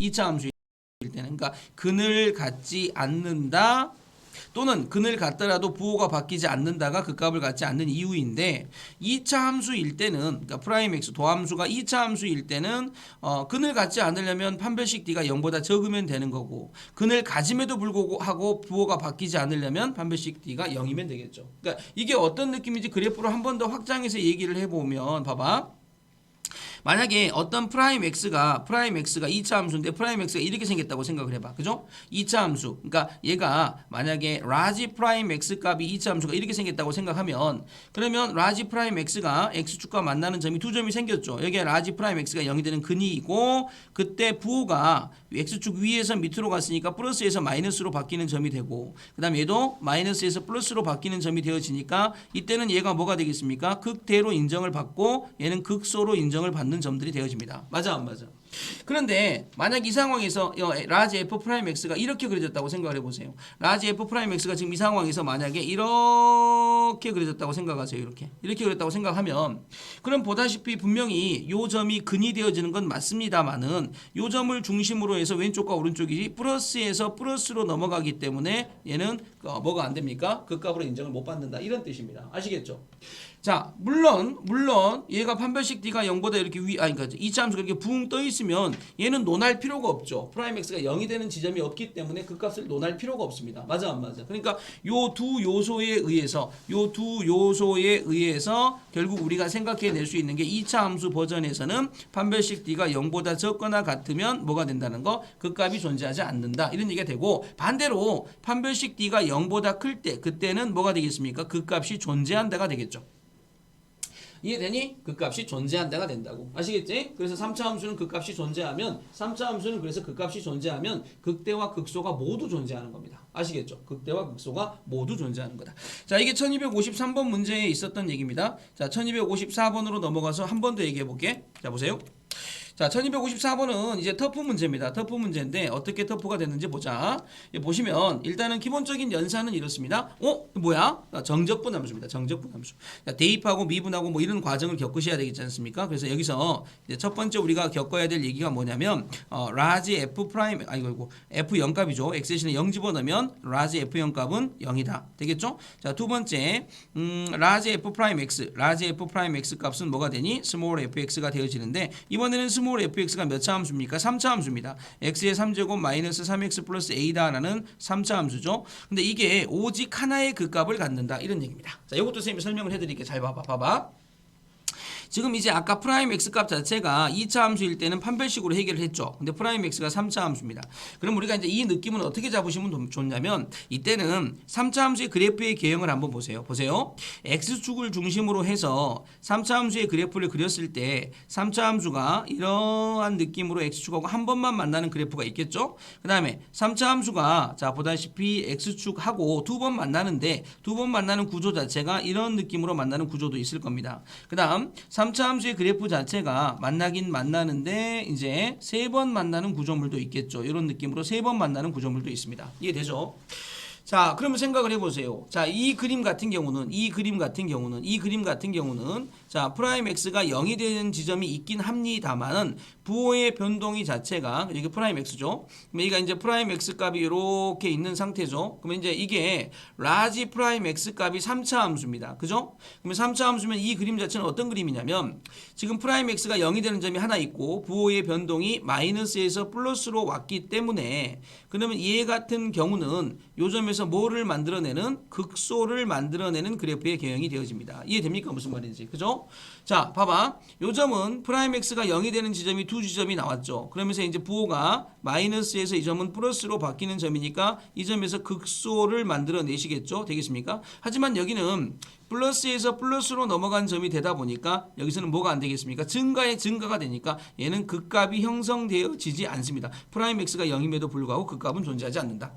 2차 함수일 때는. 그러니까 근을 갖지 않는다 또는 근을 갖더라도 부호가 바뀌지 않는다가 그 값을 갖지 않는 이유인데 2차 함수일 때는 그러니까 프라임 x 도함수가 2차 함수일 때는 근을 갖지 않으려면 판별식 d가 0보다 적으면 되는 거고 근을 가짐에도 불구하고 부호가 바뀌지 않으려면 판별식 d가 0이면 되겠죠. 그러니까 이게 어떤 느낌인지 그래프로 한 번 더 확장해서 얘기를 해보면 봐봐. 만약에 어떤 프라임 x가 2차 함수인데 프라임 x가 이렇게 생겼다고 생각을 해봐. 그죠? 2차 함수. 그러니까 얘가 만약에 라지 프라임 x 값이 2차 함수가 이렇게 생겼다고 생각하면 그러면 라지 프라임 x가 x축과 만나는 점이 두 점이 생겼죠. 여기에 라지 프라임 x가 0이 되는 근이고 그때 부호가 x축 위에서 밑으로 갔으니까 플러스에서 마이너스로 바뀌는 점이 되고 그 다음에 얘도 마이너스에서 플러스로 바뀌는 점이 되어지니까 이때는 얘가 뭐가 되겠습니까? 극대로 인정을 받고 얘는 극소로 인정을 받는 점들이 되어집니다. 맞아 안 맞아? 그런데 만약 이 상황에서 라지 f 프라임 x가 이렇게 그려졌다고 생각을 해보세요. 라지 f 프라임 x가 지금 이 상황에서 만약에 이렇게 그려졌다고 생각하세요. 이렇게 그렸다고 생각하면 그럼 보다시피 분명히 요 점이 근이 되어지는 건 맞습니다만은 요 점을 중심으로 해서 왼쪽과 오른쪽이 플러스에서 플러스로 넘어가기 때문에 얘는 뭐가 안 됩니까? 그 값으로 인정을 못 받는다 이런 뜻입니다. 아시겠죠? 자, 물론 얘가 판별식 d가 0보다 이렇게 그러니까 2차 함수가 이렇게 붕 떠 있으면 얘는 논할 필요가 없죠. 프라임 x가 0이 되는 지점이 없기 때문에 그 값을 논할 필요가 없습니다. 맞아 안 맞아? 그러니까 요 두 요소에 의해서 결국 우리가 생각해낼 수 있는 게 2차 함수 버전에서는 판별식 d가 0보다 적거나 같으면 뭐가 된다는 거? 그 값이 존재하지 않는다. 이런 얘기가 되고 반대로 판별식 d가 0보다 클 때 그때는 뭐가 되겠습니까? 그 값이 존재한다가 되겠죠. 이해되니? 그 값이 존재한다가 된다고. 아시겠지? 그래서 3차 함수는 그 값이 존재하면 3차 함수는 그래서 그 값이 존재하면 극대와 극소가 모두 존재하는 겁니다. 아시겠죠? 극대와 극소가 모두 존재하는 거다. 자, 이게 1253번 문제에 있었던 얘기입니다. 자, 1254번으로 넘어가서 한 번 더 얘기해 볼게. 자, 보세요. 자, 1254번은 이제 터프 문제입니다. 터프 문제인데 어떻게 터프가 됐는지 보자. 보시면 일단은 기본적인 연산은 이렇습니다. 뭐야? 정적분 함수입니다. 정적분 함수. 자, 대입하고 미분하고 뭐 이런 과정을 겪으셔야 되겠지 않습니까? 그래서 여기서 이제 첫 번째 우리가 겪어야 될 얘기가 뭐냐면 라지 f 프라임 f 0 값이죠. x 대신에 0 집어넣으면 라지 f 0 값은 0이다. 되겠죠? 자, 두 번째 라지 f 프라임 x 값은 뭐가 되니? 스몰 fx가 되어지는데 이번에는 스몰 fx가 몇 차 함수입니까? 3차 함수입니다. x의 3제곱 마이너스 3x 플러스 a다라는 3차 함수죠. 근데 이게 오직 하나의 그 값을 갖는다. 이런 얘기입니다. 자, 이것도 선생님이 설명을 해드릴게요. 잘 봐봐. 지금 이제 아까 프라임 x 값 자체가 2차 함수일 때는 판별식으로 해결을 했죠. 근데 프라임 x가 3차 함수입니다. 그럼 우리가 이제 이 느낌은 어떻게 잡으시면 좋냐면 이때는 3차 함수의 그래프의 개형을 한번 보세요. x축을 중심으로 해서 3차 함수의 그래프를 그렸을 때 3차 함수가 이러한 느낌으로 x축하고 한 번만 만나는 그래프가 있겠죠. 그 다음에 3차 함수가 자 보다시피 x축하고 두 번 만나는데 두 번 만나는 구조 자체가 이런 느낌으로 만나는 구조도 있을 겁니다. 그 다음 3차 함수의 그래프 자체가 만나긴 만나는데 이제 세 번 만나는 구조물도 있겠죠. 이런 느낌으로 세 번 만나는 구조물도 있습니다. 이해되죠? 자, 그러면 생각을 해보세요. 자, 이 그림 같은 경우는 자, 프라임 x가 0이 되는 지점이 있긴 합니다만은 부호의 변동이 자체가 이게 프라임 x죠. 그럼 여기가 이제 프라임 x 값이 이렇게 있는 상태죠. 그러면 이제 이게 라지 프라임 x 값이 3차 함수입니다. 그죠? 그러면 3차 함수면 이 그림 자체는 어떤 그림이냐면 지금 프라임 x가 0이 되는 점이 하나 있고 부호의 변동이 마이너스에서 플러스로 왔기 때문에 그러면 이에 같은 경우는 요 점에서 뭐를 만들어내는 극소를 만들어내는 그래프의 개형이 되어집니다. 이해됩니까? 무슨 말인지. 그죠? 자, 봐봐. 요 점은 프라임 x가 0이 되는 지점이 두 지점이 나왔죠. 그러면서 이제 부호가 마이너스에서 이 점은 플러스로 바뀌는 점이니까 이 점에서 극소를 만들어내시겠죠. 되겠습니까? 하지만 여기는 플러스에서 플러스로 넘어간 점이 되다 보니까 여기서는 뭐가 안 되겠습니까? 증가의 증가가 되니까 얘는 극값이 형성되어지지 않습니다. 프라임 x가 0임에도 불구하고 극값은 존재하지 않는다.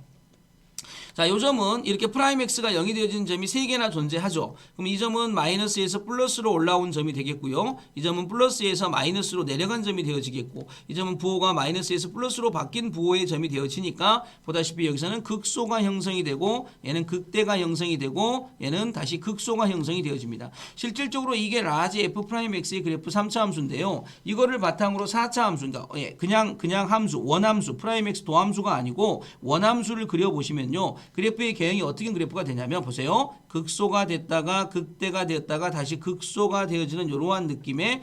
자, 요 점은 이렇게 프라임 x가 0이 되어지는 점이 3개나 존재하죠. 그럼 이 점은 마이너스에서 플러스로 올라온 점이 되겠고요. 이 점은 플러스에서 마이너스로 내려간 점이 되어지겠고, 이 점은 부호가 마이너스에서 플러스로 바뀐 부호의 점이 되어지니까 보다시피 여기서는 극소가 형성이 되고, 얘는 극대가 형성이 되고, 얘는 다시 극소가 형성이 되어집니다. 실질적으로 이게 라지 f'x의 그래프 3차 함수인데요. 이거를 바탕으로 4차 함수, 그러니까 그냥 함수, 원함수, 프라임 x 도함수가 아니고 원함수를 그려보시면요. 그래프의 개형이 어떻게 그래프가 되냐면 보세요. 극소가 됐다가 극대가 되었다가 다시 극소가 되어지는 이러한 느낌의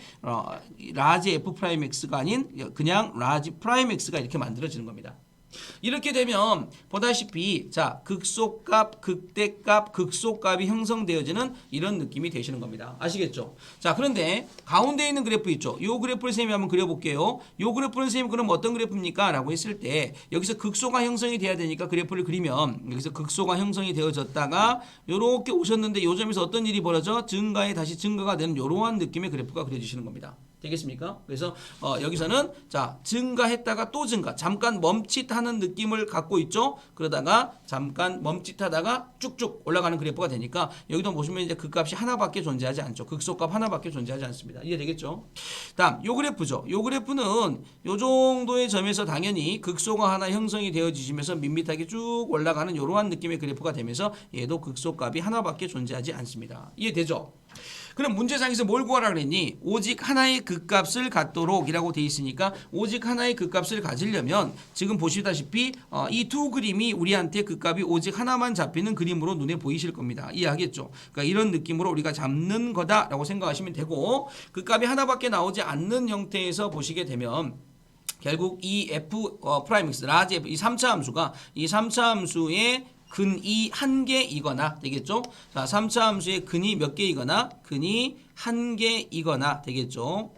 라지 f'x가 아닌 그냥 라지 프라임 x가 이렇게 만들어지는 겁니다. 이렇게 되면 보다시피 자 극소값, 극대값, 극소값이 형성되어지는 이런 느낌이 되시는 겁니다. 아시겠죠? 자, 그런데 가운데 있는 그래프 있죠? 이 그래프를 선생님이 한번 그려볼게요. 이 그래프를 선생님 그럼 어떤 그래프입니까? 라고 했을 때 여기서 극소가 형성이 돼야 되니까 그래프를 그리면 여기서 극소가 형성이 되어졌다가 이렇게 오셨는데 이 점에서 어떤 일이 벌어져? 증가에 다시 증가가 되는 이러한 느낌의 그래프가 그려지시는 겁니다. 되겠습니까? 그래서 여기서는 자 증가했다가 또 증가, 잠깐 멈칫하는 느낌을 갖고 있죠. 그러다가 잠깐 멈칫하다가 쭉쭉 올라가는 그래프가 되니까 여기도 보시면 이제 그 값이 하나밖에 존재하지 않죠. 극소값 하나밖에 존재하지 않습니다. 이해되겠죠? 다음 요 그래프죠. 요 그래프는 요 정도의 점에서 당연히 극소가 하나 형성이 되어지시면서 밋밋하게 쭉 올라가는 이러한 느낌의 그래프가 되면서 얘도 극소값이 하나밖에 존재하지 않습니다. 이해되죠? 그럼 문제상에서 뭘 구하라 그랬니? 오직 하나의 극값을 갖도록 이라고 돼 있으니까 오직 하나의 극값을 가지려면 지금 보시다시피 이 두 그림이 우리한테 극값이 오직 하나만 잡히는 그림으로 눈에 보이실 겁니다. 이해하겠죠? 그러니까 이런 느낌으로 우리가 잡는 거다라고 생각하시면 되고, 극값이 하나밖에 나오지 않는 형태에서 보시게 되면 결국 이 f 프라임 x 라지 f 이 3차 함수가 이 3차 함수의 근이 1개이거나 되겠죠. 자, 3차 함수의 근이 몇 개이거나 근이 1개이거나 되겠죠.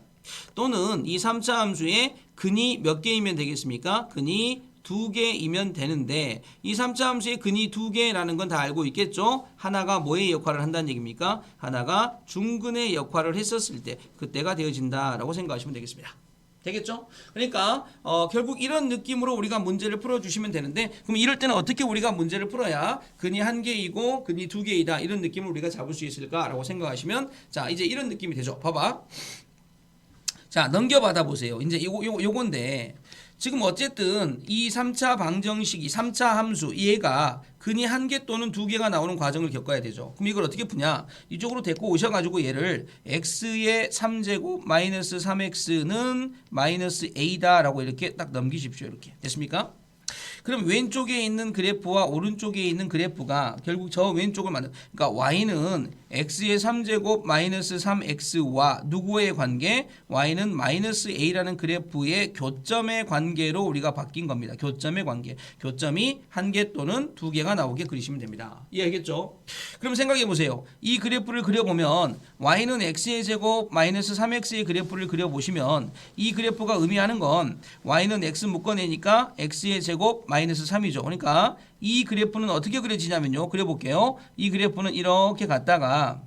또는 이 3차 함수의 근이 몇 개이면 되겠습니까? 근이 2개이면 되는데 이 3차 함수의 근이 2개라는 건 다 알고 있겠죠. 하나가 뭐의 역할을 한다는 얘기입니까? 하나가 중근의 역할을 했었을 때 그때가 되어진다라고 생각하시면 되겠습니다. 되겠죠? 그러니까 결국 이런 느낌으로 우리가 문제를 풀어주시면 되는데, 그럼 이럴 때는 어떻게 우리가 문제를 풀어야 근이 1개이고 근이 2개이다 이런 느낌을 우리가 잡을 수 있을까라고 생각하시면 자 이제 이런 느낌이 되죠. 봐봐. 자 넘겨받아 보세요. 이제 요건데 지금 어쨌든 이 3차 방정식이 3차 함수 얘가 근이 1개 또는 2개가 나오는 과정을 겪어야 되죠. 그럼 이걸 어떻게 푸냐? 이쪽으로 데리고 오셔가지고 얘를 x의 3제곱 마이너스 3x는 마이너스 a다라고 이렇게 딱 넘기십시오. 이렇게 됐습니까? 그럼 왼쪽에 있는 그래프와 오른쪽에 있는 그래프가 결국 저 왼쪽을 그러니까 y는 x의 3제곱 마이너스 3x와 누구의 관계? y는 마이너스 a라는 그래프의 교점의 관계로 우리가 바뀐 겁니다. 교점의 관계. 교점이 1개 또는 2개가 나오게 그리시면 됩니다. 이해하겠죠? 그럼 생각해 보세요. 이 그래프를 그려보면 y는 x의 제곱 마이너스 3x의 그래프를 그려보시면 이 그래프가 의미하는 건 y는 x 묶어내니까 x의 제곱 마이너스 3이죠. 그러니까 이 그래프는 어떻게 그려지냐면요. 그려볼게요. 이 그래프는 이렇게 갔다가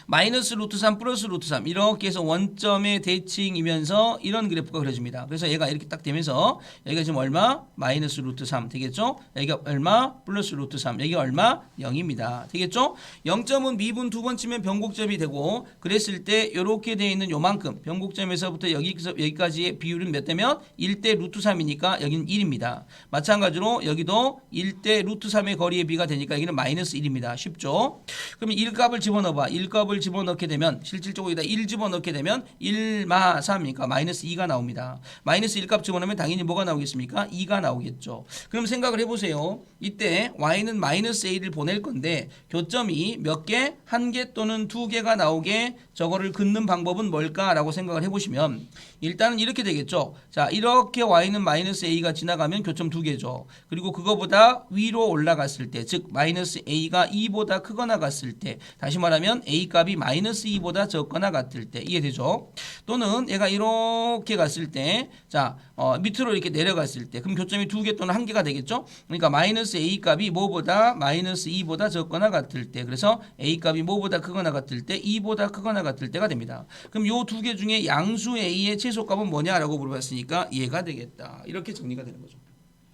마이너스 루트 3 플러스 루트 3 이렇게 해서 원점의 대칭이면서 이런 그래프가 그려집니다. 그래서 얘가 이렇게 딱 되면서 여기가 지금 얼마? 마이너스 루트 3 되겠죠? 여기가 얼마? 플러스 루트 3 여기가 얼마? 0입니다. 되겠죠? 0점은 미분 두 번 치면 변곡점이 되고 그랬을 때 이렇게 되어 있는 요만큼 변곡점에서부터 여기까지의 비율은 몇 대면? 1대 루트 3이니까 여기는 1입니다. 마찬가지로 여기도 1대 루트 3의 거리의 비가 되니까 여기는 마이너스 1입니다. 쉽죠? 그러면 1값을 집어넣어봐. 1값을 집어넣게 되면 실질적으로 여기다 1 집어넣게 되면 1마 3이니까 마이너스 2가 나옵니다. 마이너스 1값 집어넣으면 당연히 뭐가 나오겠습니까? 2가 나오겠죠. 그럼 생각을 해보세요. 이때 y는 마이너스 a를 보낼 건데 교점이 몇 개? 1개 또는 2개가 나오게 저거를 긋는 방법은 뭘까라고 생각을 해보시면 일단은 이렇게 되겠죠. 자, 이렇게 y는 마이너스 a가 지나가면 교점 2개죠. 그리고 그거보다 위로 올라갔을 때, 즉 마이너스 a가 2보다 크거나 같을 때, 다시 말하면 a 값이 마이너스 2보다 적거나 같을 때, 이해되죠? 또는 얘가 이렇게 갔을 때, 자 밑으로 이렇게 내려갔을 때, 그럼 교점이 2개 또는 1개가 되겠죠? 그러니까 마이너스 a 값이 뭐보다 마이너스 2보다 적거나 같을 때, 그래서 a 값이 뭐보다 크거나 같을 때, 2보다 크거나 같을 때가 됩니다. 그럼 요 두 개 중에 양수 a의 최소값은 뭐냐라고 물어봤으니까 얘가 되겠다. 이렇게 정리가 되는 거죠.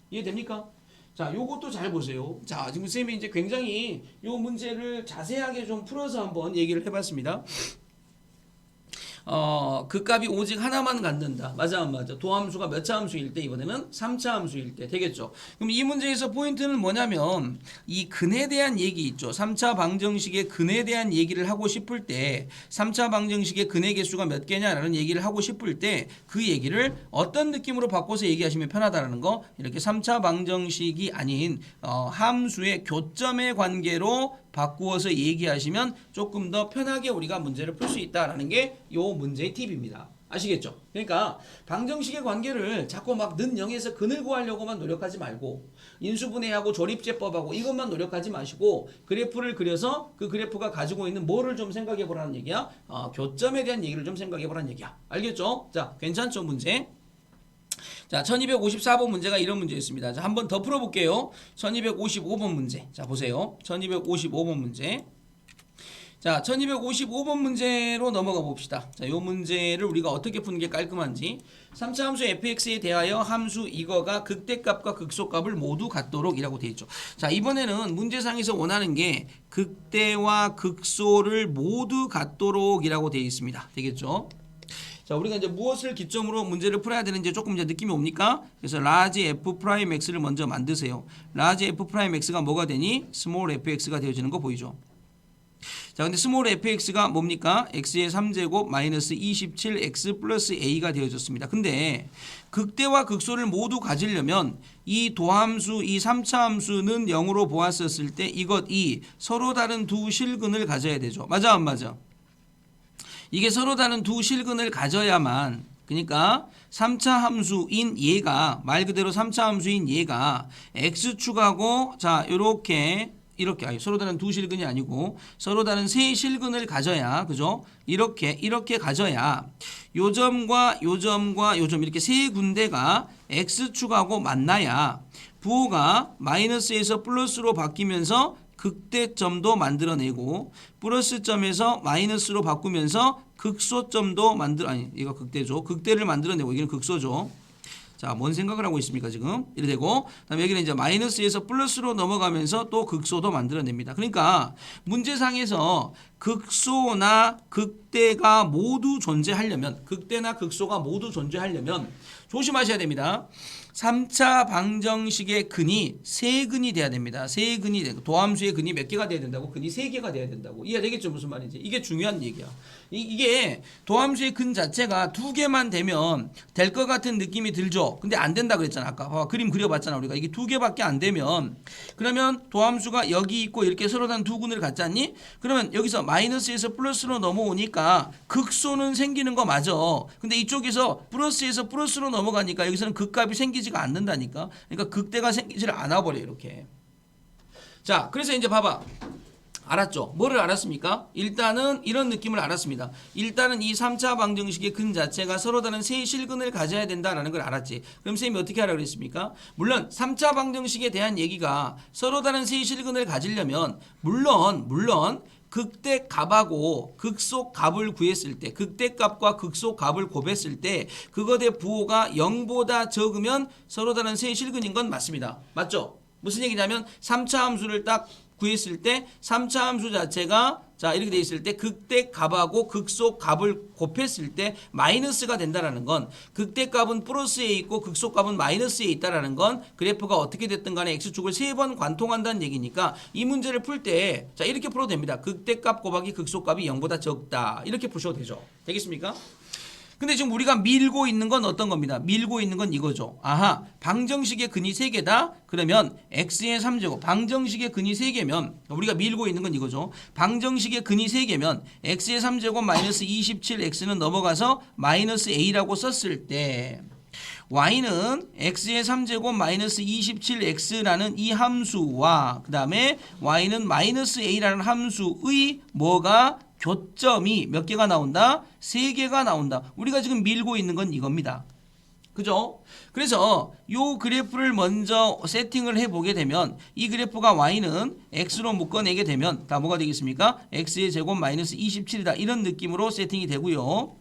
이해됩니까? 자, 요것도 잘 보세요. 자, 지금 쌤이 이제 굉장히 요 문제를 자세하게 좀 풀어서 한번 얘기를 해봤습니다. 그 값이 오직 하나만 갖는다. 맞아 안 맞아? 도함수가 몇 차 함수일 때 이번에는 3차 함수일 때 되겠죠. 그럼 이 문제에서 포인트는 뭐냐면 이 근에 대한 얘기 있죠. 3차 방정식의 근에 대한 얘기를 하고 싶을 때 3차 방정식의 근의 개수가 몇 개냐라는 얘기를 하고 싶을 때 그 얘기를 어떤 느낌으로 바꿔서 얘기하시면 편하다라는 거 이렇게 3차 방정식이 아닌 함수의 교점의 관계로 바꾸어서 얘기하시면 조금 더 편하게 우리가 문제를 풀 수 있다라는 게 요 문제의 팁입니다. 아시겠죠? 그러니까 방정식의 관계를 자꾸 막 는 0에서 근을 구하려고만 노력하지 말고 인수분해하고 조립제법하고 이것만 노력하지 마시고 그래프를 그려서 그 그래프가 가지고 있는 뭐를 좀 생각해 보라는 얘기야? 교점에 대한 얘기를 좀 생각해 보라는 얘기야. 알겠죠? 자, 괜찮죠? 문제. 자, 1254번 문제가 이런 문제였습니다. 자, 한번 더 풀어볼게요. 1255번 문제. 자, 보세요. 1255번 문제. 자, 1255번 문제로 넘어가 봅시다. 자, 요 문제를 우리가 어떻게 푸는 게 깔끔한지. 3차 함수 fx에 대하여 함수 이거가 극대값과 극소값을 모두 같도록 이라고 되어 있죠. 자, 이번에는 문제상에서 원하는 게 극대와 극소를 모두 같도록 이라고 되어 있습니다. 되겠죠? 자, 우리가 이제 무엇을 기점으로 문제를 풀어야 되는지 조금 이제 느낌이 옵니까? 그래서 라지 f 프라임 x를 먼저 만드세요. 라지 f 프라임 x가 뭐가 되니? 스몰 fx가 되어지는 거 보이죠? 자, 근데 스몰 fx가 뭡니까? x의 3제곱 마이너스 27x 플러스 a가 되어졌습니다. 근데 극대와 극소를 모두 가지려면 이 도함수, 이 3차 함수는 0으로 보았었을 때 이 서로 다른 두 실근을 가져야 되죠. 맞아 안 맞아? 이게 서로 다른 두 실근을 가져야만, 그러니까 3차 함수인 얘가, 말 그대로 3차 함수인 얘가 x축하고 자 이렇게 아니, 서로 다른 두 실근이 아니고 서로 다른 세 실근을 가져야, 그죠? 이렇게 가져야 요 점과 요 점과 요 점 이렇게 세 군데가 x축하고 만나야 부호가 마이너스에서 플러스로 바뀌면서 극대점도 만들어내고 플러스점에서 마이너스로 바꾸면서 극소점도 이거 극대죠. 극대를 만들어내고 이게 극소죠. 자, 뭔 생각을 하고 있습니까, 지금? 이래 되고, 그다음에 여기는 이제 마이너스에서 플러스로 넘어가면서 또 극소도 만들어냅니다. 그러니까 문제상에서 극소나 극대가 모두 존재하려면, 극대나 극소가 모두 존재하려면 조심하셔야 됩니다. 3차 방정식의 근이 세 근이 돼야 됩니다. 세 근이 되고 도함수의 근이 몇 개가 돼야 된다고? 근이 세 개가 돼야 된다고. 이해되겠죠? 무슨 말인지. 이게 중요한 얘기야. 이게 도함수의 근 자체가 두 개만 되면 될 것 같은 느낌이 들죠. 근데 안 된다 그랬잖아. 아까 봐봐. 그림 그려봤잖아. 우리가 이게 두 개밖에 안 되면 그러면 도함수가 여기 있고 이렇게 서로 다른 두 근을 갖잖니? 그러면 여기서 마이너스에서 플러스로 넘어오니까 극소는 생기는 거 맞아. 근데 이쪽에서 플러스에서 플러스로 넘어가니까 여기서는 극값이 생기지가 않는다니까. 그러니까 극대가 생기지를 않아 버려 이렇게. 자, 그래서 이제 봐봐. 알았죠? 뭐를 알았습니까? 일단은 이런 느낌을 알았습니다. 일단은 이 3차 방정식의 근 자체가 서로 다른 세 실근을 가져야 된다라는 걸 알았지. 그럼 선생님이 어떻게 하라고 그랬습니까? 물론 3차 방정식에 대한 얘기가 서로 다른 세 실근을 가지려면 물론 극대값하고 극소값을 구했을 때 극대값과 극소값을 곱했을 때 그것의 부호가 0보다 적으면 서로 다른 세 실근인 건 맞습니다. 맞죠? 무슨 얘기냐면 3차 함수를 딱 구했을 때 3차 함수 자체가 자 이렇게 돼 있을 때 극대값하고 극소값을 곱했을 때 마이너스가 된다라는 건 극대값은 플러스에 있고 극소값은 마이너스에 있다라는 건 그래프가 어떻게 됐든 간에 x축을 세 번 관통한다는 얘기니까 이 문제를 풀 때 자 이렇게 풀어도 됩니다. 극대값 곱하기 극소값이 0보다 적다. 이렇게 푸셔도 되죠. 되겠습니까? 근데 지금 우리가 밀고 있는 건 어떤 겁니다. 밀고 있는 건 이거죠. 아하, 방정식의 근이 3개다? 그러면 x의 3제곱, 방정식의 근이 3개면 우리가 밀고 있는 건 이거죠. 방정식의 근이 3개면 x의 3제곱 마이너스 27x는 넘어가서 마이너스 a라고 썼을 때 y는 x의 3제곱 마이너스 27x라는 이 함수와 그 다음에 y는 마이너스 a라는 함수의 뭐가 교점이 몇 개가 나온다? 3개가 나온다. 우리가 지금 밀고 있는 건 이겁니다. 그죠? 그래서 요 그래프를 먼저 세팅을 해보게 되면 이 그래프가 y는 x로 묶어내게 되면 다 뭐가 되겠습니까? x의 제곱 마이너스 27이다. 이런 느낌으로 세팅이 되고요.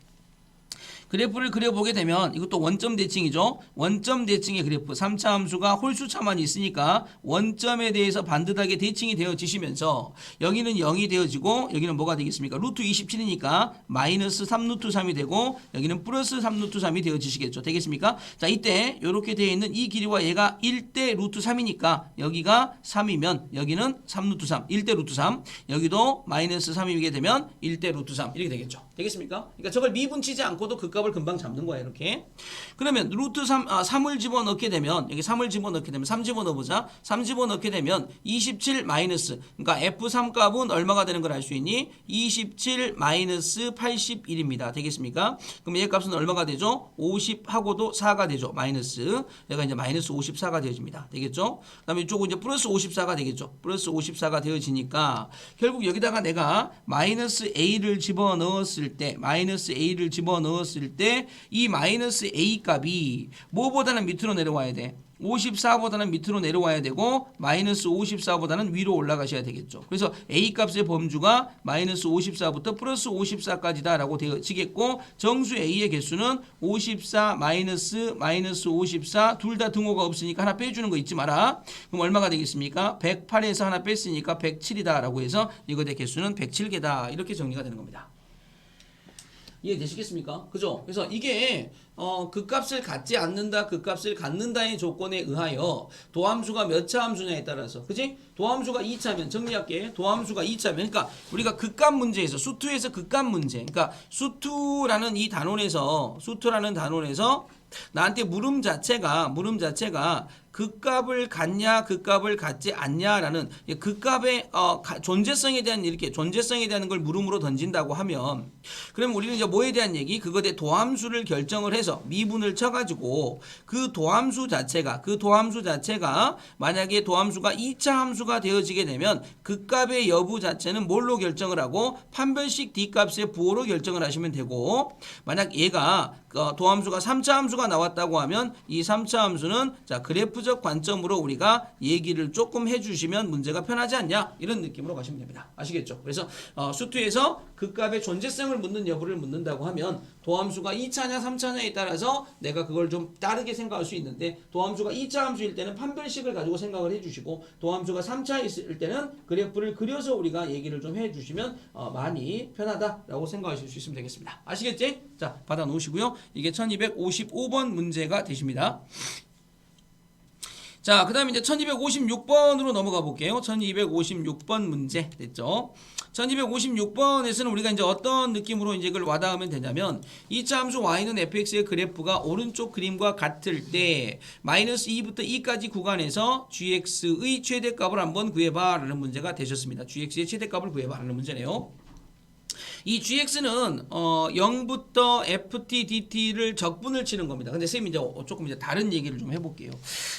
그래프를 그려보게 되면 이것도 원점 대칭이죠. 원점 대칭의 그래프 3차 함수가 홀수차만 있으니까 원점에 대해서 반듯하게 대칭이 되어지시면서 여기는 0이 되어지고 여기는 뭐가 되겠습니까? 루트 27이니까 마이너스 3 루트 3이 되고 여기는 플러스 3 루트 3이 되어지시겠죠. 되겠습니까? 자, 이때 이렇게 되어 있는 이 길이와 얘가 1대 루트 3이니까 여기가 3이면 여기는 3 루트 3, 1대 루트 3, 여기도 마이너스 3이게 되면 1대 루트 3 이렇게 되겠죠. 되겠습니까? 그러니까 저걸 미분치지 않고도 그 값을 금방 잡는 거야 이렇게. 그러면 루트 3을 집어넣게 되면 여기 3을 집어넣게 되면 3 집어넣어보자. 3 집어넣게 되면 27 마이너스, 그러니까 F3 값은 얼마가 되는 걸 알 수 있니? 27 마이너스 81입니다. 되겠습니까? 그럼 얘 값은 얼마가 되죠? 50하고도 4가 되죠. 마이너스. 얘가 이제 마이너스 54가 되어집니다. 되겠죠? 그 다음에 이쪽은 이제 플러스 54가 되겠죠. 플러스 54가 되어지니까 결국 여기다가 내가 마이너스 A를 집어넣었을 때 이 마이너스 A 값이 뭐보다는 밑으로 내려와야 돼? 54보다는 밑으로 내려와야 되고 마이너스 54보다는 위로 올라가셔야 되겠죠. 그래서 A 값의 범주가 마이너스 54부터 플러스 54까지다 라고 되어지겠고 정수 A의 개수는 54 마이너스 54 둘 다 등호가 없으니까 하나 빼주는 거 잊지 마라. 그럼 얼마가 되겠습니까? 108에서 하나 뺐으니까 107이다 라고 해서 이것의 개수는 107개다 이렇게 정리가 되는 겁니다. 이해되시겠습니까? 그죠? 그래서 이게 그 값을 갖지 않는다, 그 값을 갖는다의 조건에 의하여 도함수가 몇 차 함수냐에 따라서, 그지? 도함수가 2차면 정리할게. 도함수가 2차면, 그러니까 우리가 극값 문제에서 수투에서 극값 문제, 그러니까 수투라는 이 단원에서 나한테 물음 자체가 극값을 갖냐 극값을 갖지 않냐라는 극값의 존재성에 대한 걸 물음으로 던진다고 하면, 그러면 우리는 이제 뭐에 대한 얘기? 그것의 도함수를 결정을 해서 미분을 쳐가지고 그 도함수 자체가 만약에 도함수가 2차 함수가 되어지게 되면 극값의 여부 자체는 뭘로 결정을 하고 판별식 D값의 부호로 결정을 하시면 되고, 만약 얘가 도함수가 3차 함수가 나왔다고 하면 이 3차 함수는 자 그래프적 관점으로 우리가 얘기를 조금 해주시면 문제가 편하지 않냐 이런 느낌으로 가시면 됩니다. 아시겠죠? 그래서 수투에서 극값의 존재성을 묻는 여부를 묻는다고 하면 도함수가 2차냐 3차냐에 따라서 내가 그걸 좀 다르게 생각할 수 있는데, 도함수가 2차 함수일 때는 판별식을 가지고 생각을 해주시고 도함수가 3차 있을 때는 그래프를 그려서 우리가 얘기를 좀 해주시면 많이 편하다라고 생각하실 수 있으면 되겠습니다. 아시겠지? 자, 받아 놓으시고요. 이게 1255번 문제가 되십니다. 자, 그 다음에 이제 1256번으로 넘어가 볼게요. 1256번 문제 됐죠? 1256번에서는 우리가 이제 어떤 느낌으로 이제 그걸 와닿으면 되냐면, 2차 함수 y는 fx의 그래프가 오른쪽 그림과 같을 때 마이너스 2부터 2까지 구간에서 gx의 최대값을 한번 구해봐 라는 문제가 되셨습니다. gx의 최대값을 구해봐 라는 문제네요. 이 gx는 0부터 ft dt를 적분을 치는 겁니다. 근데 선생님이 이제 조금 이제 다른 얘기를 좀 해볼게요.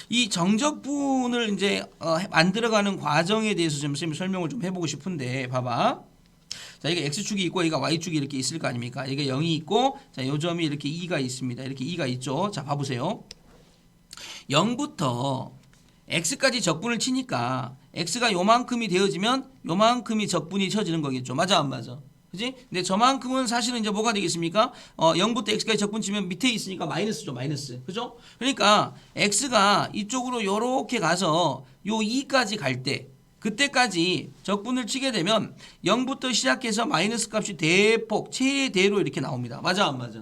이 정적분을 이제 만들어가는 과정에 대해서 좀 선생님이 설명을 좀 해보고 싶은데, 봐봐. 자, 이게 x축이 있고 이가 y축이 이렇게 있을 거 아닙니까? 이게 0이 있고, 자, 요 점이 이렇게 2가 있습니다. 이렇게 2가 있죠. 자, 봐보세요. 0부터 x까지 적분을 치니까 x가 요만큼이 되어지면 요만큼이 적분이 쳐지는 거겠죠. 맞아 안 맞아? 그지? 근데 저만큼은 사실은 이제 뭐가 되겠습니까? 0부터 x까지 적분 치면 밑에 있으니까 마이너스죠, 마이너스. 그죠? 그러니까 x가 이쪽으로 요렇게 가서 요 2까지 갈 때, 그때까지 적분을 치게 되면 0부터 시작해서 마이너스 값이 대폭 최대로 이렇게 나옵니다. 맞아 안 맞아?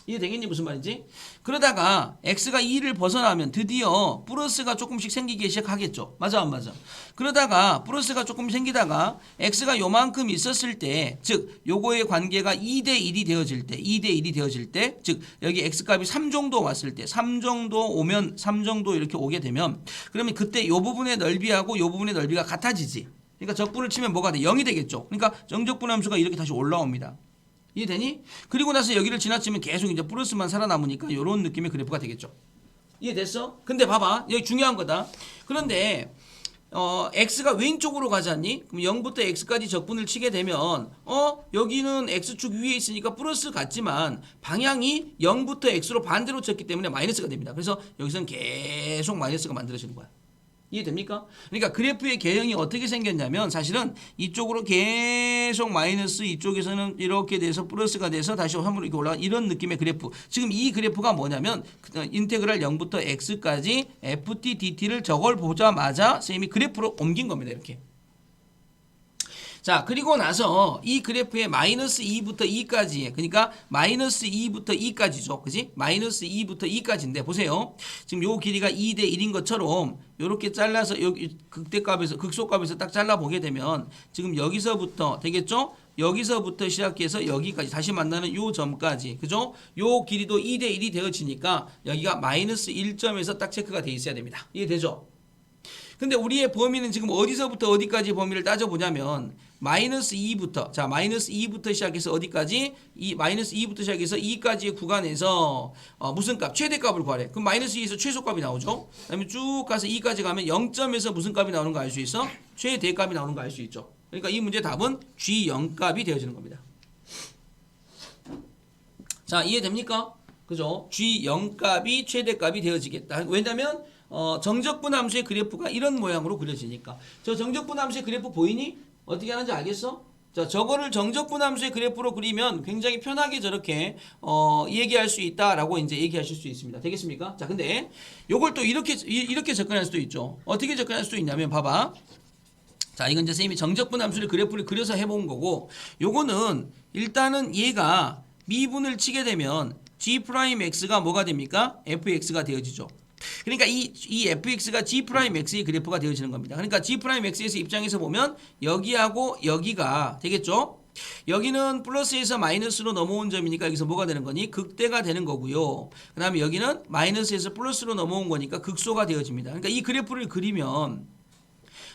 이해되겠니? 무슨 말인지? 그러다가 x가 2를 벗어나면 드디어 플러스가 조금씩 생기기 시작하겠죠. 맞아 안 맞아? 그러다가 플러스가 조금 생기다가 x가 요만큼 있었을 때, 즉 요거의 관계가 2대 1이 되어질 때, 즉 여기 x값이 3 정도 왔을 때, 3 정도 오면 3 정도 이렇게 오게 되면, 그러면 그때 요 부분의 넓이하고 요 부분의 넓이가 같아지지. 그러니까 적분을 치면 뭐가 돼? 0이 되겠죠. 그러니까 정적분 함수가 이렇게 다시 올라옵니다. 이해되니? 그리고 나서 여기를 지나치면 계속 이제 플러스만 살아남으니까 이런 느낌의 그래프가 되겠죠. 이해됐어? 근데 봐봐, 여기 중요한 거다. 그런데 x가 왼쪽으로 가지 않니? 그럼 0부터 x까지 적분을 치게 되면 여기는 x축 위에 있으니까 플러스 같지만 방향이 0부터 x로 반대로 쳤기 때문에 마이너스가 됩니다. 그래서 여기서는 계속 마이너스가 만들어지는 거야. 이해됩니까? 그러니까 그래프의 개형이 어떻게 생겼냐면 사실은 이쪽으로 계속 마이너스 이쪽에서는 이렇게 돼서 플러스가 돼서 다시 한번 이렇게 올라가 이런 느낌의 그래프. 지금 이 그래프가 뭐냐면 인테그랄 0부터 x까지 ft dt를 저걸 보자마자 쌤이 그래프로 옮긴 겁니다. 이렇게. 자, 그리고 나서 이 그래프에 마이너스 2부터 2까지, 그러니까 마이너스 2부터 2까지죠. 그지? 마이너스 2부터 2까지인데, 보세요. 지금 요 길이가 2대 1인 것처럼, 요렇게 잘라서, 여기 극대값에서, 극소값에서 딱 잘라보게 되면, 지금 여기서부터, 되겠죠? 여기서부터 시작해서 여기까지, 다시 만나는 요 점까지, 그죠? 요 길이도 2대 1이 되어지니까, 여기가 마이너스 1점에서 딱 체크가 돼 있어야 됩니다. 이해되죠? 근데 우리의 범위는 지금 어디서부터 어디까지 범위를 따져보냐면 마이너스 2부터 자 마이너스 2부터 시작해서 어디까지? 이 마이너스 2부터 시작해서 2까지의 구간에서 무슨 값? 최대값을 구하래. 그럼 마이너스 2에서 최소값이 나오죠. 그다음에 쭉 가서 2까지 가면 0점에서 무슨 값이 나오는 거 알 수 있어? 최대값이 나오는 거 알 수 있죠. 그러니까 이 문제 답은 G0값이 되어지는 겁니다. 자, 이해됩니까? 그죠? G0값이 최대값이 되어지겠다. 왜냐면 정적분 함수의 그래프가 이런 모양으로 그려지니까. 저 정적분 함수의 그래프 보이니? 어떻게 하는지 알겠어? 자, 저거를 정적분 함수의 그래프로 그리면 굉장히 편하게 저렇게 얘기할 수 있다라고 이제 얘기하실 수 있습니다. 되겠습니까? 자, 근데 요걸 또 이렇게 접근할 수도 있죠. 어떻게 접근할 수도 있냐면 봐봐. 자, 이건 이제 선생님이 정적분 함수를 그래프를 그려서 해본 거고, 요거는 일단은 얘가 미분을 치게 되면 G'X가 뭐가 됩니까? fx가 되어지죠. 그러니까 이 fx가 G'X의 그래프가 되어지는 겁니다. 그러니까 G'X에서 입장에서 보면 여기하고 여기가 되겠죠? 여기는 플러스에서 마이너스로 넘어온 점이니까 여기서 뭐가 되는 거니? 극대가 되는 거고요. 그 다음에 여기는 마이너스에서 플러스로 넘어온 거니까 극소가 되어집니다. 그러니까 이 그래프를 그리면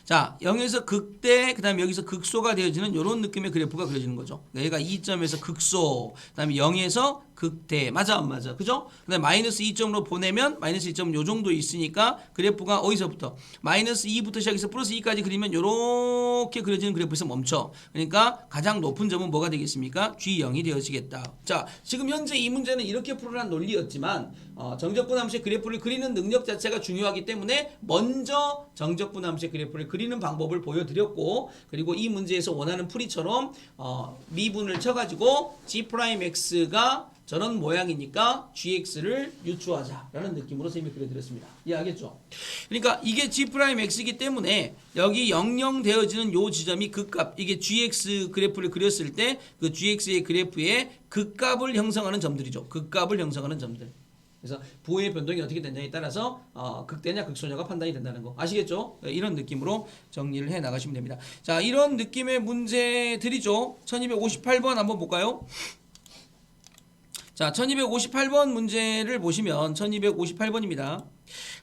자, 0에서 극대, 그 다음에 여기서 극소가 되어지는 이런 느낌의 그래프가 그려지는 거죠. 얘가 2점에서 극소, 그 다음에 0에서 극대. 맞아, 안 맞아? 그죠? 그 다음에 마이너스 2점으로 보내면 마이너스 2점 요 정도 있으니까 그래프가 어디서부터? 마이너스 2부터 시작해서 플러스 2까지 그리면 요렇게 그려지는 그래프에서 멈춰. 그러니까 가장 높은 점은 뭐가 되겠습니까? G0이 되어지겠다. 자, 지금 현재 이 문제는 이렇게 풀으라는 논리였지만 정적분 함수의 그래프를 그리는 능력 자체가 중요하기 때문에 먼저 정적분 함수의 그래프를 그리는 방법을 보여드렸고, 그리고 이 문제에서 원하는 풀이처럼 미분을 쳐가지고 G'X가 저런 모양이니까 GX를 유추하자라는 느낌으로 선생님이 그려드렸습니다. 이해하겠죠? 그러니까 이게 G'X이기 때문에 여기 00 되어지는 요 지점이 극값, 이게 GX 그래프를 그렸을 때 그 GX의 그래프의 극값을 형성하는 점들이죠. 극값을 형성하는 점들. 그래서 부호의 변동이 어떻게 되냐에 따라서 극대냐 극소냐가 판단이 된다는 거 아시겠죠? 이런 느낌으로 정리를 해 나가시면 됩니다. 자, 이런 느낌의 문제들이죠. 1258번 한번 볼까요? 자, 1258번 문제를 보시면 1258번입니다.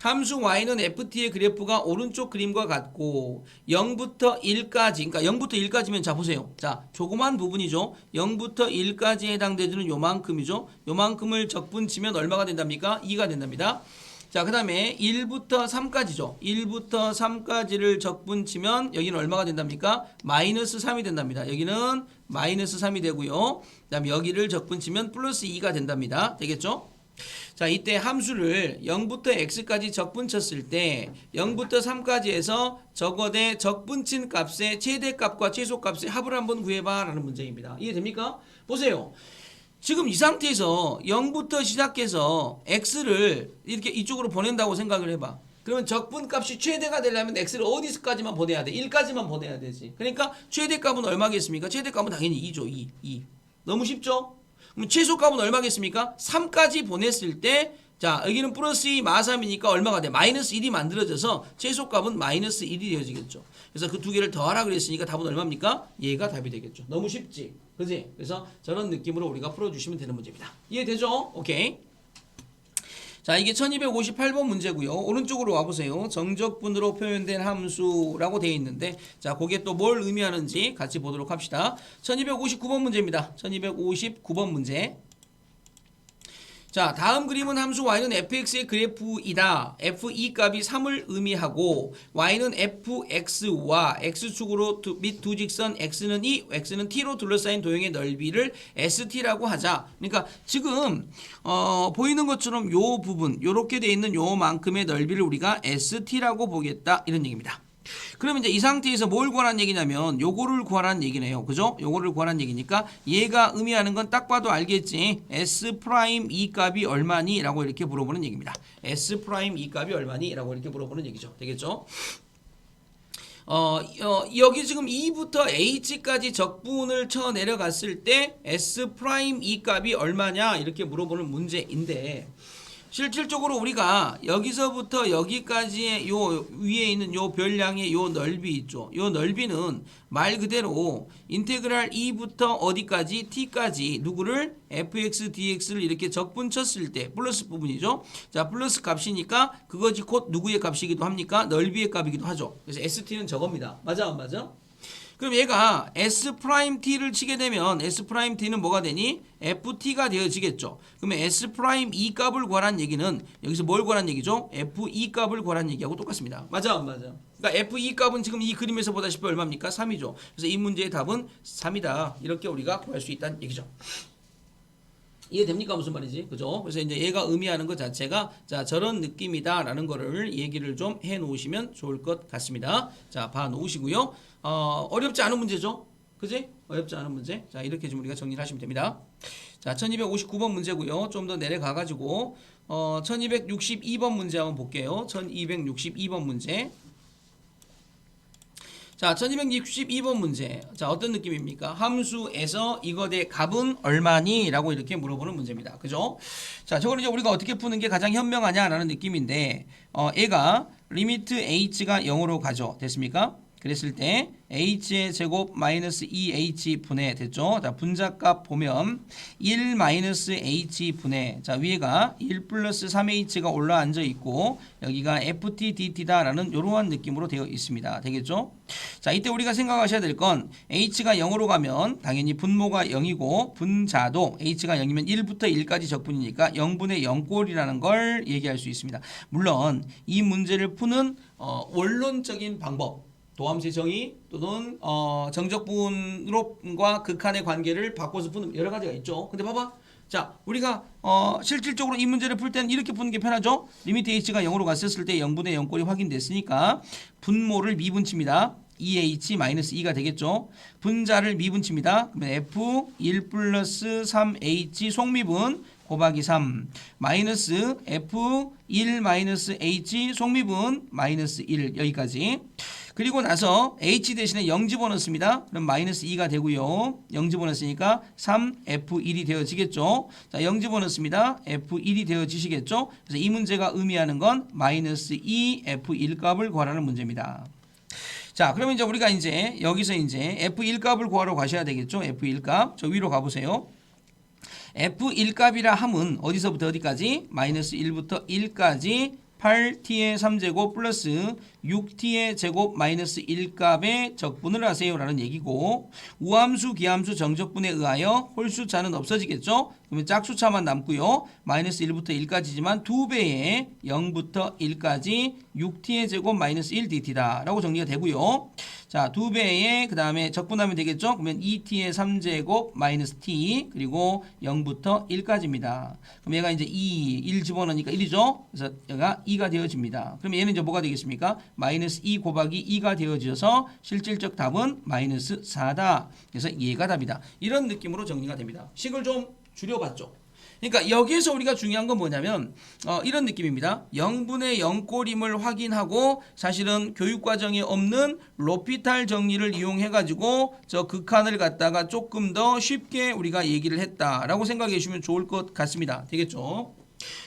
함수 y는 ft의 그래프가 오른쪽 그림과 같고 0부터 1까지, 그러니까 0부터 1까지면 자 보세요. 자, 조그만 부분이죠. 0부터 1까지 해당되는 요만큼이죠. 요만큼을 적분치면 얼마가 된답니까? 2가 된답니다. 자, 그 다음에 1부터 3까지죠. 1부터 3까지를 적분치면 여기는 얼마가 된답니까? 마이너스 3이 된답니다. 여기는 마이너스 3이 되고요. 그 다음에 여기를 적분치면 플러스 2가 된답니다. 되겠죠? 자, 이때 함수를 0부터 x까지 적분쳤을 때 0부터 3까지에서 적어대 적분친 값의 최대값과 최소값의 합을 한번 구해봐 라는 문제입니다. 이해됩니까? 보세요. 지금 이 상태에서 0부터 시작해서 x를 이렇게 이쪽으로 보낸다고 생각을 해봐. 그러면 적분값이 최대가 되려면 x를 어디서까지만 보내야 돼? 1까지만 보내야 되지. 그러니까 최대값은 얼마겠습니까? 최대값은 당연히 2죠. 2. 너무 쉽죠? 그럼 최소값은 얼마겠습니까? 3까지 보냈을 때 자, 여기는 플러스 2 마3이니까 얼마가 돼? 마이너스 1이 만들어져서 최소값은 마이너스 1이 되어지겠죠. 그래서 그 두 개를 더하라 그랬으니까 답은 얼마입니까? 얘가 답이 되겠죠. 너무 쉽지? 그지? 그래서 저런 느낌으로 우리가 풀어주시면 되는 문제입니다. 이해되죠? 오케이. 자, 이게 1258번 문제고요. 오른쪽으로 와보세요. 정적분으로 표현된 함수라고 되어 있는데, 자, 그게 또 뭘 의미하는지 같이 보도록 합시다. 1259번 문제입니다. 1259번 문제. 자, 다음 그림은 함수 y는 fx의 그래프이다. f2 값이 3을 의미하고 y는 fx와 x축으로 및 두 직선 x는 2, x는 t로 둘러싸인 도형의 넓이를 st라고 하자. 그러니까 지금 보이는 것처럼 요 부분, 요렇게 돼 있는 요만큼의 넓이를 우리가 st라고 보겠다. 이런 얘기입니다. 그러면 이제 이 상태에서 뭘 구하라는 얘기냐면 요거를 구하라는 얘기네요. 그죠? 요거를 구하라는 얘기니까 얘가 의미하는 건 딱 봐도 알겠지. S 프라임 E 값이 얼마니? 라고 이렇게 물어보는 얘기입니다. S 프라임 E 값이 얼마니? 라고 이렇게 물어보는 얘기죠. 되겠죠? 여기 지금 E부터 H까지 적분을 쳐 내려갔을 때 S 프라임 E 값이 얼마냐? 이렇게 물어보는 문제인데 실질적으로 우리가 여기서부터 여기까지의 요 위에 있는 요 별량의 요 넓이 있죠. 요 넓이는 말 그대로 인테그랄 E부터 어디까지 T까지 누구를 fx dx를 이렇게 적분 쳤을 때 플러스 부분이죠. 자, 플러스 값이니까 그것이 곧 누구의 값이기도 합니까? 넓이의 값이기도 하죠. 그래서 st는 저겁니다. 맞아 안 맞아? 그럼 얘가 S'T를 치게 되면 S'T는 뭐가 되니? FT가 되어지겠죠. 그러면 S'E 값을 구하라는 얘기는 여기서 뭘 구하라는 얘기죠? FE 값을 구하라는 얘기하고 똑같습니다. 맞아 안 맞아? 그러니까 FE 값은 지금 이 그림에서 보다시피 얼마입니까? 3이죠. 그래서 이 문제의 답은 3이다. 이렇게 우리가 구할 수 있다는 얘기죠. 이해됩니까? 무슨 말이지? 그죠? 그래서 이제 얘가 의미하는 것 자체가 자, 저런 느낌이다라는 거를 얘기를 좀 해 놓으시면 좋을 것 같습니다. 자, 봐 놓으시고요. 어렵지 않은 문제죠? 그지? 어렵지 않은 문제. 자, 이렇게 좀 우리가 정리를 하시면 됩니다. 자, 1259번 문제고요. 좀 더 내려가 가지고 1262번 문제 한번 볼게요. 1262번 문제. 자, 1262번 문제. 자, 어떤 느낌입니까? 함수에서 이것의 값은 얼마니? 라고 이렇게 물어보는 문제입니다. 그죠? 자, 저걸 이제 우리가 어떻게 푸는 게 가장 현명하냐? 라는 느낌인데, 얘가 리미트 h가 0으로 가죠. 됐습니까? 그랬을 때 h의 제곱 마이너스 2h 분의 됐죠? 자, 분자값 보면 1 마이너스 h 분의 자, 위에가 1 플러스 3h가 올라앉아 있고 여기가 ft dt다라는 이러한 느낌으로 되어 있습니다. 되겠죠? 자, 이때 우리가 생각하셔야 될 건 h가 0으로 가면 당연히 분모가 0이고 분자도 h가 0이면 1부터 1까지 적분이니까 0분의 0꼴이라는 걸 얘기할 수 있습니다. 물론 이 문제를 푸는 원론적인 방법 도함수의 정의 또는 정적분과 극한의 관계를 바꿔서 푸는 여러 가지가 있죠. 근데 봐봐. 자, 우리가 실질적으로 이 문제를 풀 때는 이렇게 푸는 게 편하죠. 리미트 h가 0으로 갔었을 때 0분의 0꼴이 확인됐으니까 분모를 미분칩니다. 2h-2가 되겠죠. 분자를 미분칩니다. 그러면 f 1 플러스 3h 속미분 곱하기 3 마이너스 f 1 마이너스 h 속미분 마이너스 1 여기까지. 그리고 나서 h 대신에 0 집어넣습니다. 그럼 마이너스 2가 되고요. 0 집어넣었으니까 3f1이 되어지겠죠. 자, 0 집어넣습니다. f1이 되어지시겠죠. 그래서 이 문제가 의미하는 건 마이너스 2f1 값을 구하라는 문제입니다. 자, 그러면 이제 우리가 이제 여기서 이제 f1 값을 구하러 가셔야 되겠죠. f1 값. 저 위로 가보세요. f1 값이라 함은 어디서부터 어디까지? 마이너스 1부터 1까지 8t의 3제곱 플러스 6t의 제곱 마이너스 1값의 적분을 하세요 라는 얘기고 우함수, 기함수, 정적분에 의하여 홀수차는 없어지겠죠. 그러면 짝수차만 남고요. 마이너스 1부터 1까지지만 2배의 0부터 1까지 6t의 제곱 마이너스 1dt다 라고 정리가 되고요. 자, 2배의 그 다음에 적분하면 되겠죠. 그러면 2t의 3제곱 마이너스 t 그리고 0부터 1까지입니다. 그럼 얘가 이제 1 집어넣으니까 1이죠. 그래서 얘가 2가 되어집니다. 그럼 얘는 이제 뭐가 되겠습니까? 마이너스 2 곱하기 2가 되어져서 실질적 답은 마이너스 4다. 그래서 얘가 답이다. 이런 느낌으로 정리가 됩니다. 식을 좀 줄여봤죠. 그러니까 여기에서 우리가 중요한 건 뭐냐면 이런 느낌입니다. 0분의 0꼴임을 확인하고 사실은 교육과정에 없는 로피탈 정리를 이용해 가지고 저 극한을 갖다가 조금 더 쉽게 우리가 얘기를 했다라고 생각해 주시면 좋을 것 같습니다. 되겠죠?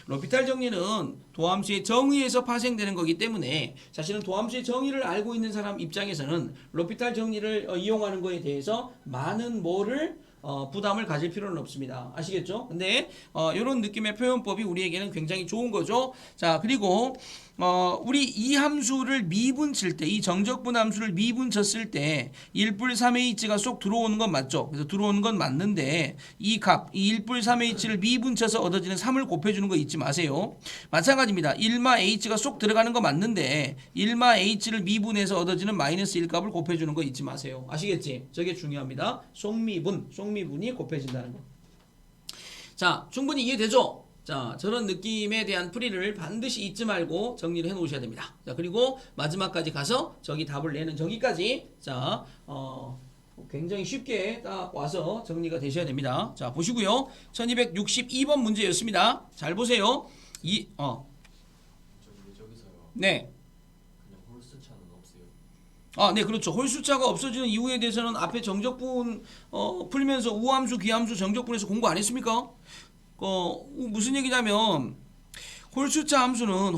로피탈 정리는 도함수의 정의에서 파생되는 거기 때문에 사실은 도함수의 정의를 알고 있는 사람 입장에서는 로피탈 정리를 이용하는 거에 대해서 많은 뭐를 부담을 가질 필요는 없습니다. 아시겠죠? 근데 이런 느낌의 표현법이 우리에게는 굉장히 좋은 거죠. 자, 그리고 우리 이 함수를 미분 칠 때, 이 정적분 함수를 미분 쳤을 때 1불 3h가 쏙 들어오는 건 맞죠? 그래서 들어오는 건 맞는데 이 값, 이 1불 3h를 미분 쳐서 얻어지는 3을 곱해주는 거 잊지 마세요. 마찬가지입니다. 1마 h가 쏙 들어가는 거 맞는데 1마 h를 미분해서 얻어지는 마이너스 1 값을 곱해주는 거 잊지 마세요. 아시겠지? 저게 중요합니다. 속미분이 곱해진다는 거. 자, 충분히 이해되죠? 자, 저런 느낌에 대한 풀이를 반드시 잊지 말고 정리를 해 놓으셔야 됩니다. 자, 그리고 마지막까지 가서 저기 답을 내는 저기까지 자, 굉장히 쉽게 딱 와서 정리가 되셔야 됩니다. 자, 보시고요. 1262번 문제였습니다. 잘 보세요. 저기서요. 네. 그냥 홀수차는 없어요. 네, 그렇죠. 홀수차가 없어지는 이유에 대해서는 앞에 정적분 풀면서 우함수, 귀함수, 정적분에서 공부 안 했습니까? 무슨 얘기냐면 홀수차 함수는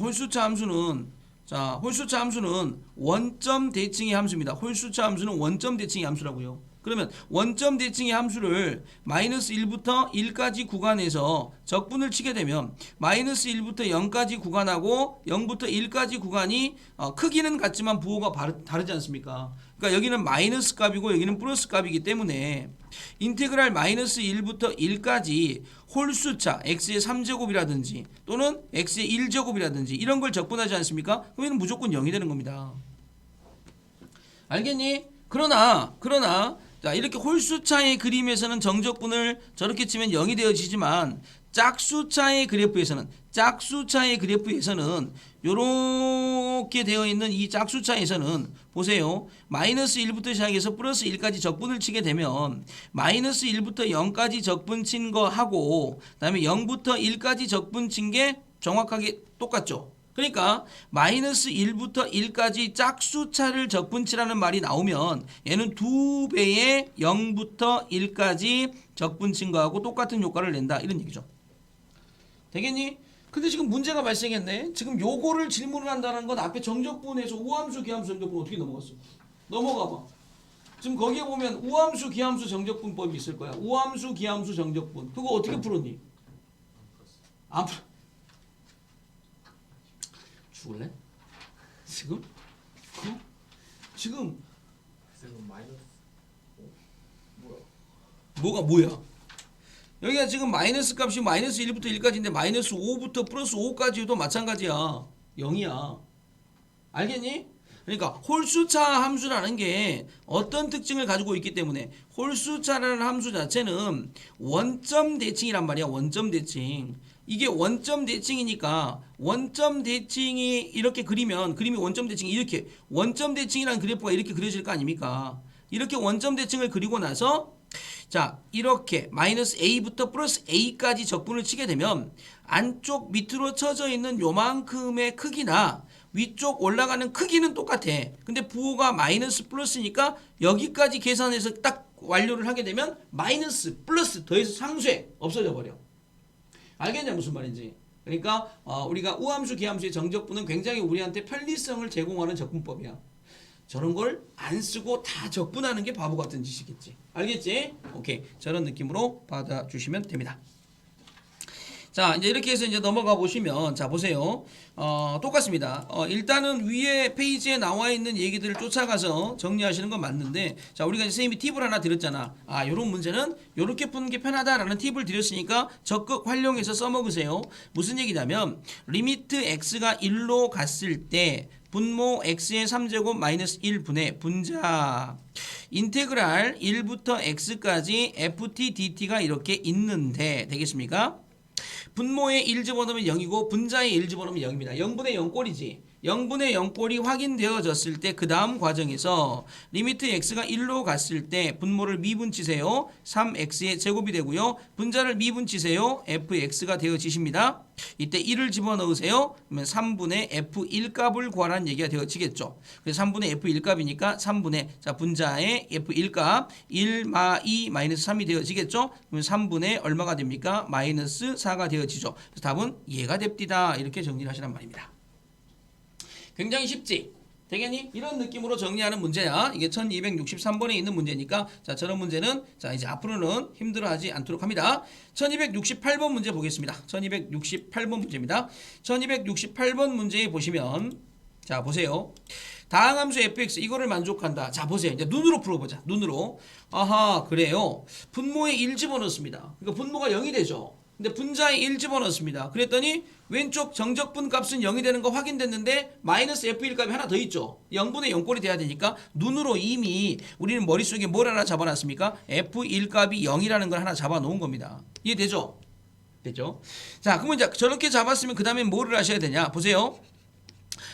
원점 대칭의 함수입니다. 홀수차 함수는 원점 대칭의 함수라고요. 그러면 원점 대칭의 함수를 마이너스 1부터 1까지 구간에서 적분을 치게 되면 마이너스 1부터 0까지 구간하고 0부터 1까지 구간이 크기는 같지만 부호가 다르지 않습니까? 그러니까 여기는 마이너스 값이고 여기는 플러스 값이기 때문에 인테그랄 마이너스 1부터 1까지 홀수차 x의 3제곱이라든지 또는 x의 1제곱이라든지 이런 걸 적분하지 않습니까? 그러면 무조건 0이 되는 겁니다. 알겠니? 그러나 자, 이렇게 홀수차의 그림에서는 정적분을 저렇게 치면 0이 되어지지만 짝수차의 그래프에서는 요렇게 되어 있는 이 짝수차에서는 보세요. 마이너스 1부터 시작해서 플러스 1까지 적분을 치게 되면 마이너스 1부터 0까지 적분 친 거 하고 그다음에 0부터 1까지 적분 친 게 정확하게 똑같죠. 그러니까 마이너스 1부터 1까지 짝수차를 적분치라는 말이 나오면 얘는 2배의 0부터 1까지 적분친 거하고 똑같은 효과를 낸다 이런 얘기죠. 되겠니? 근데 지금 문제가 발생했네. 지금 요거를 질문을 한다는 건 앞에 정적분에서 우함수, 귀함수, 정적분 어떻게 넘어갔어? 넘어가 봐. 지금 거기에 보면 우함수, 귀함수, 정적분법이 있을 거야. 우함수, 귀함수, 정적분. 그거 어떻게 풀었니? 안 풀. 죽을래? 지금? 지금 마이너스 뭐야? 여기가 지금 마이너스 값이 마이너스 1부터 1까지인데 마이너스 5부터 플러스 5까지도 마찬가지야. 0이야. 알겠니? 그러니까 홀수차 함수라는 게 어떤 특징을 가지고 있기 때문에 홀수차라는 함수 자체는 원점 대칭이란 말이야. 원점 대칭. 이게 원점 대칭이니까 원점 대칭이 이렇게 그리면 그림이 원점 대칭이 이렇게 원점 대칭이라는 그래프가 이렇게 그려질 거 아닙니까? 이렇게 원점 대칭을 그리고 나서 자 이렇게 마이너스 a부터 플러스 a까지 적분을 치게 되면 안쪽 밑으로 쳐져 있는 요만큼의 크기나 위쪽 올라가는 크기는 똑같아. 근데 부호가 마이너스 플러스니까 여기까지 계산해서 딱 완료를 하게 되면 마이너스 플러스 더해서 상수에 없어져 버려. 알겠냐 무슨 말인지. 그러니까 우리가 우함수 기함수의 정적분은 굉장히 우리한테 편리성을 제공하는 적분법이야. 저런 걸 안 쓰고 다 적분하는 게 바보 같은 짓이겠지. 알겠지? 오케이. 저런 느낌으로 받아주시면 됩니다. 자, 이제 이렇게 해서 이제 넘어가 보시면, 자, 보세요. 똑같습니다. 일단은 위에 페이지에 나와 있는 얘기들을 쫓아가서 정리하시는 건 맞는데, 자, 우리가 이제 선생님이 팁을 하나 드렸잖아. 요런 문제는 요렇게 푸는 게 편하다라는 팁을 드렸으니까 적극 활용해서 써먹으세요. 무슨 얘기냐면, 리미트 x가 1로 갔을 때, 분모 x의 3제곱 마이너스 1분의 분자 인테그랄 1부터 x까지 ft dt가 이렇게 있는데 되겠습니까? 분모의 1 집어넣으면 0이고 분자의 1 집어넣으면 0입니다. 0분의 0꼴이지. 0분의 0꼴이 확인되어졌을 때 그 다음 과정에서 리미트 x가 1로 갔을 때 분모를 미분치세요. 3x의 제곱이 되고요. 분자를 미분치세요. fx가 되어지십니다. 이때 1을 집어넣으세요. 그러면 3분의 f1 값을 구하라는 얘기가 되어지겠죠. 그래서 3분의 f1 값이니까 3분의 자 분자의 f1 값 1 마 2 마이너스 3이 되어지겠죠. 그러면 3분의 얼마가 됩니까? 마이너스 4가 되어지죠. 그래서 답은 얘가 됩디다. 이렇게 정리를 하시란 말입니다. 굉장히 쉽지? 되겠니? 이런 느낌으로 정리하는 문제야. 이게 1263번에 있는 문제니까 자, 저런 문제는 자, 이제 앞으로는 힘들어하지 않도록 합니다. 1268번 문제 보겠습니다. 1268번 문제입니다. 1268번 문제에 보시면 자, 보세요. 다항함수 fx 이거를 만족한다. 자, 보세요. 이제 눈으로 풀어보자. 눈으로. 아하, 그래요. 분모에 1 집어넣습니다. 그러니까 분모가 0이 되죠. 근데 분자에 1 집어넣습니다. 그랬더니 왼쪽 정적분 값은 0이 되는 거 확인됐는데 마이너스 f1 값이 하나 더 있죠. 0분의 0꼴이 돼야 되니까 눈으로 이미 우리는 머릿속에 뭘 하나 잡아놨습니까? f1 값이 0이라는 걸 하나 잡아놓은 겁니다. 이해되죠? 됐죠? 자, 그러면 이제 저렇게 잡았으면 그 다음에 뭐를 하셔야 되냐? 보세요.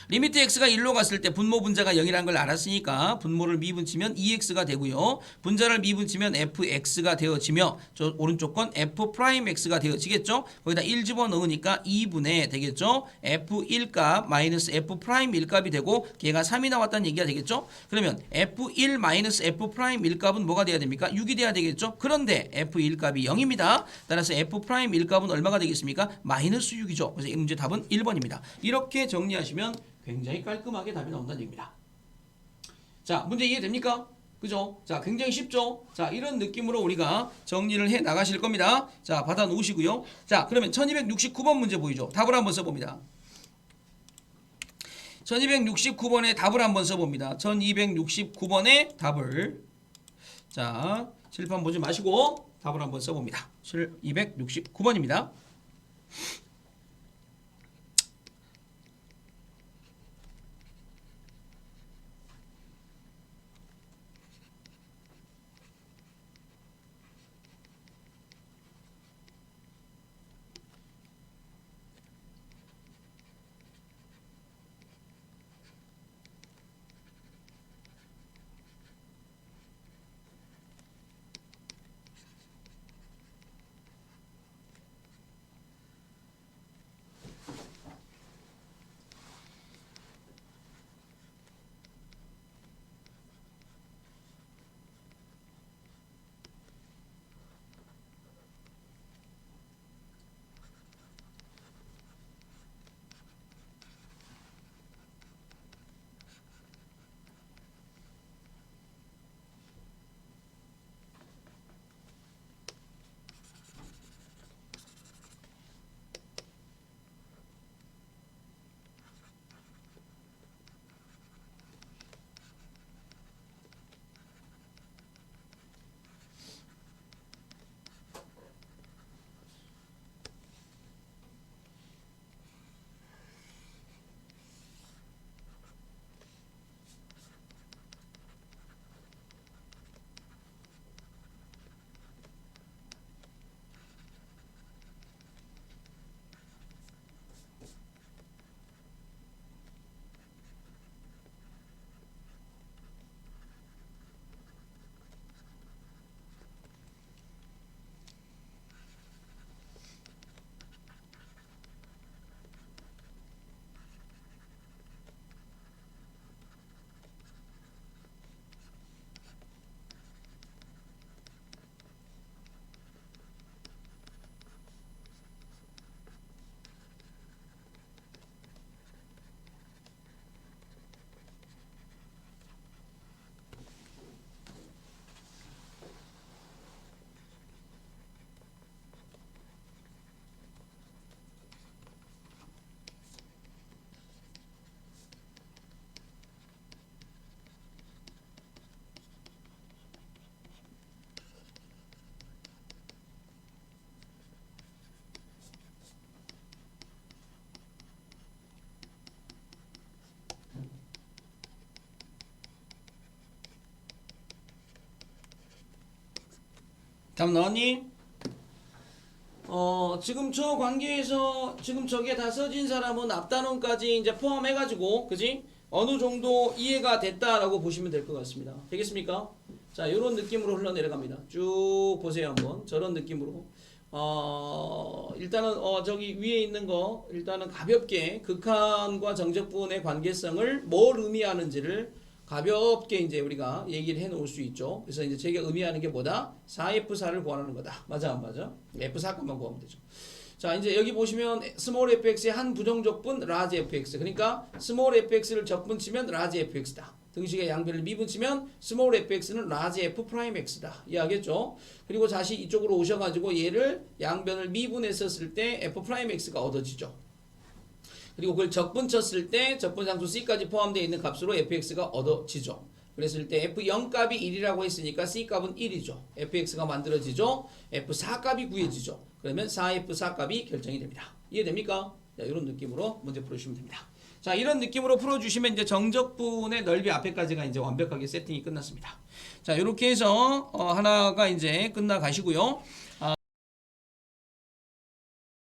리미트 x가 1로 갔을 때 분모 분자가 0이라는 걸 알았으니까 분모를 미분치면 2x가 되고요. 분자를 미분치면 fx가 되어지며 저 오른쪽 건 f'x가 되어지겠죠. 거기다 1 집어넣으니까 2분의 되겠죠. f1 값 마이너스 f'1 값이 되고 걔가 3이 나왔다는 얘기가 되겠죠. 그러면 f1 마이너스 f'1 값은 뭐가 돼야 됩니까? 6이 돼야 되겠죠. 그런데 f1 값이 0입니다. 따라서 f'1 값은 얼마가 되겠습니까? 마이너스 6이죠. 그래서 이 문제 답은 1번입니다. 이렇게 정리하시면 굉장히 깔끔하게 답이 나온다는 얘기입니다. 자, 문제 이해됩니까? 그죠? 자, 굉장히 쉽죠? 자, 이런 느낌으로 우리가 정리를 해 나가실 겁니다. 자, 받아 놓으시고요. 자, 그러면 1269번 문제 보이죠? 답을 한번 써봅니다. 1269번의 답을 한번 써봅니다. 1269번의 답을. 자, 칠판 보지 마시고 답을 한번 써봅니다. 269번입니다. 답 나왔니? 지금 저 관계에서 지금 저게 다 써진 사람은 앞단원까지 이제 포함해가지고, 그지? 어느 정도 이해가 됐다라고 보시면 될 것 같습니다. 되겠습니까? 자, 요런 느낌으로 흘러내려갑니다. 쭉 보세요, 한번. 저런 느낌으로. 일단은, 저기 위에 있는 거, 일단은 가볍게 극한과 정적분의 관계성을 뭘 의미하는지를 가볍게 이제 우리가 얘기를 해 놓을 수 있죠. 그래서 이제 제가 의미하는 게 뭐다? 4F4를 구하는 거다. 맞아, 안 맞아? F4값만 구하면 되죠. 자, 이제 여기 보시면 스몰 fx의 한 부정적분 라지 fx. 그러니까 스몰 fx를 적분치면 라지 fx다. 등식의 양변을 미분치면 스몰 fx는 라지 f 프라임 x다. 이해하겠죠? 그리고 다시 이쪽으로 오셔가지고 얘를 양변을 미분했었을 때 f 프라임 x가 얻어지죠. 그리고 그걸 적분쳤을 때 적분상수 c까지 포함되어 있는 값으로 fx가 얻어지죠. 그랬을 때 f0 값이 1이라고 했으니까 c 값은 1이죠. fx가 만들어지죠. f4 값이 구해지죠. 그러면 4f4 값이 결정이 됩니다. 이해됩니까? 자, 이런 느낌으로 문제 풀어주시면 됩니다. 자, 이런 느낌으로 풀어주시면 이제 정적분의 넓이 앞에까지가 이제 완벽하게 세팅이 끝났습니다. 자, 이렇게 해서 하나가 이제 끝나가시고요.